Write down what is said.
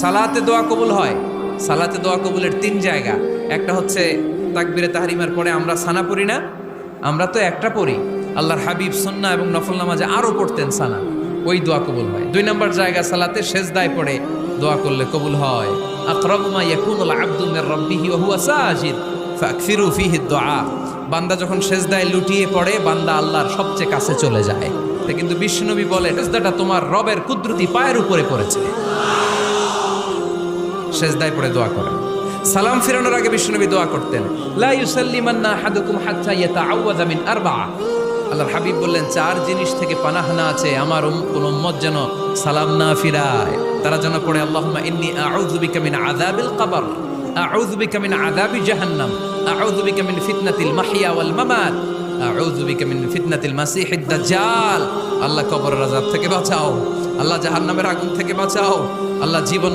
সালাতে দোয়া কবুল হয়। সালাতে দোয়া কবুলের 3 জায়গা। একটা হচ্ছে তাকবীরে তাহরিমার পরে আমরা সানা পড়ি না, আমরা তো একটা পড়ি। আল্লাহর হাবিব সুন্নাহ এবং নফল নামাজে আরো পড়তেন সানা, ওই দোয়া কবুল হয়। 2 নম্বর জায়গা সালাতে সেজদায় পড়ে দোয়া করলে কবুল হয়। আকরাবু মা ইয়াকুনুল আবদু মির রাব্বিহি ওয়া হুয়া সাজিদ ফাকসিরু ফিহি দুআ। বান্দা যখন সেজদায় লুটিয়ে পড়ে, বান্দা আল্লাহর সবচেয়ে কাছে চলে যায়। কিন্তু বিশ্বনবী বলে, সেজদাটা তোমার রবের কুদরতি পায়ের উপরে পড়েছে। সেজদায় পড়ে দোয়া করেন। সালাম ফিরানোর আগে বিশ্বনবী দোয়া করতেন, লা ইউসাল্লিমান্না আহাদুকুম হাত্তা ইয়াতাআওয়াযা মিন আরবা'a। আল্লাহর হাবিব বললেন, 4 জিনিস থেকে পানাহ না আছে আমার কোন উম্মত যেন সালাম না ফিরায়। তারা যেন পড়ে, আল্লাহুম্মা ইন্নী আউযু বিকা মিন আযাবিল কবর, আউযু বিকা মিন আযাবি জাহান্নাম, আউযু বিকা মিন ফিতনাতিল মাহইয়া ওয়াল মামাত, আউযু বিকা মিন ফিতনাতিল মাসিহিদ দাজ্জাল। আল্লাহ কবরের আযাব থেকে বাঁচাও, আল্লাহ জাহান্নামের আগুন থেকে বাঁচাও, আল্লাহ জীবন